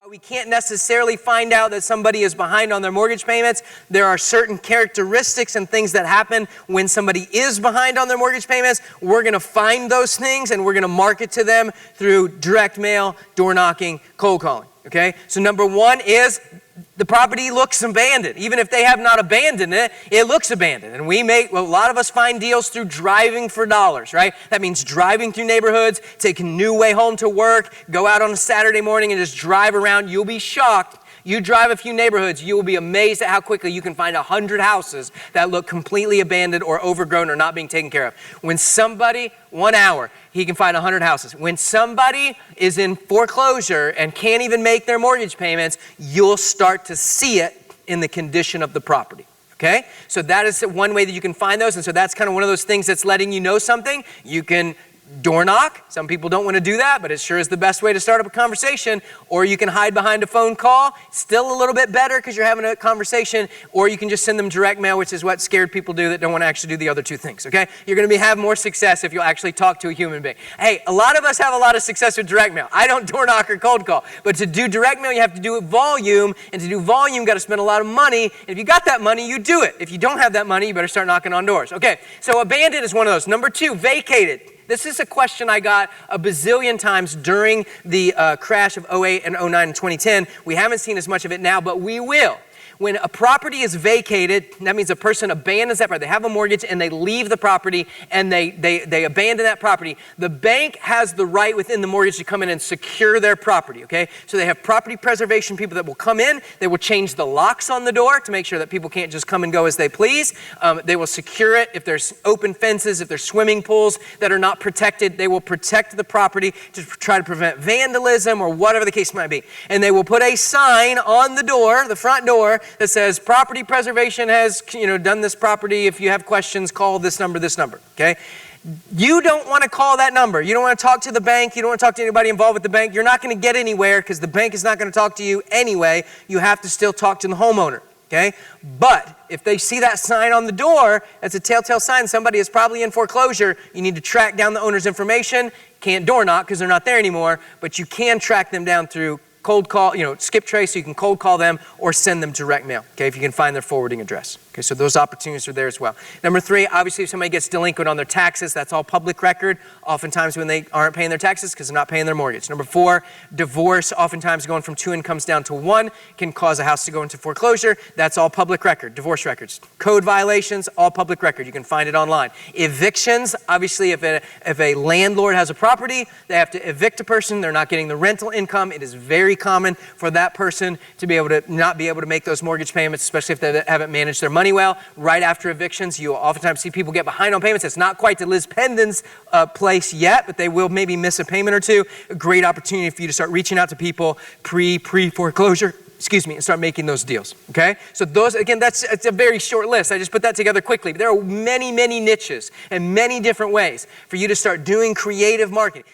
We can't necessarily find out that somebody is behind on their mortgage payments. There are certain characteristics and things that happen when somebody is behind on their mortgage payments. We're going to find those things and we're going to market to them through direct mail, door knocking, cold calling. Okay? So number one is the property looks abandoned. Even if they have not abandoned it, it looks abandoned. And a lot of us find deals through driving for dollars, right? That means driving through neighborhoods, taking a new way home to work, go out on a Saturday morning and just drive around. You'll be shocked. You drive a few neighborhoods, you will be amazed at how quickly you can find 100 houses that look completely abandoned or overgrown or not being taken care of. When somebody, 1 hour, he can find 100 houses. When somebody is in foreclosure and can't even make their mortgage payments, you'll start to see it in the condition of the property. Okay? So that is one way that you can find those. And so that's kind of one of those things that's letting you know something. You can door knock. Some people don't want to do that, but it sure is the best way to start up a conversation. Or you can hide behind a phone call. Still a little bit better because you're having a conversation. Or you can just send them direct mail, which is what scared people do that don't want to actually do the other two things. Okay? You're going to have more success if you'll actually talk to a human being. Hey, a lot of us have a lot of success with direct mail. I don't door knock or cold call. But to do direct mail, you have to do it volume. And to do volume, you got to spend a lot of money. And if you got that money, you do it. If you don't have that money, you better start knocking on doors. Okay, so abandoned is one of those. Number two, vacated. This is a question I got a bazillion times during the crash of 08 and 09 and 2010. We haven't seen as much of it now, but we will. When a property is vacated, that means a person abandons that property. They have a mortgage and they leave the property and they abandon that property. The bank has the right within the mortgage to come in and secure their property, okay? So they have property preservation people that will come in. They will change the locks on the door to make sure that people can't just come and go as they please. They will secure it. If there's open fences, if there's swimming pools that are not protected, they will protect the property to try to prevent vandalism or whatever the case might be. And they will put a sign on the door, the front door, that says property preservation has done this property. If you have questions, call this number, okay? You don't want to call that number. You don't want to talk to the bank. You don't want to talk to anybody involved with the bank. You're not going to get anywhere because the bank is not going to talk to you anyway. You have to still talk to the homeowner, okay? But if they see that sign on the door, that's a telltale sign somebody is probably in foreclosure. You need to track down the owner's information. Can't door knock because they're not there anymore, but you can track them down through cold call, skip trace, so you can cold call them or send them direct mail, okay, if you can find their forwarding address. Okay, so those opportunities are there as well. Number three, obviously if somebody gets delinquent on their taxes, that's all public record, oftentimes when they aren't paying their taxes because they're not paying their mortgage. Number four, divorce, oftentimes going from 2 incomes down to 1 can cause a house to go into foreclosure. That's all public record, divorce records. Code violations, all public record. You can find it online. Evictions, obviously if a landlord has a property, they have to evict a person, they're not getting the rental income. It is very common for that person to be able to not be able to make those mortgage payments, especially if they haven't managed their money well. Right after evictions, you will oftentimes see people get behind on payments. It's not quite to Liz Pendon's place yet, but they will maybe miss a payment or two. A great opportunity for you to start reaching out to people pre-foreclosure, and start making those deals, okay? So those, again, it's a very short list. I just put that together quickly. But there are many, many niches and many different ways for you to start doing creative marketing.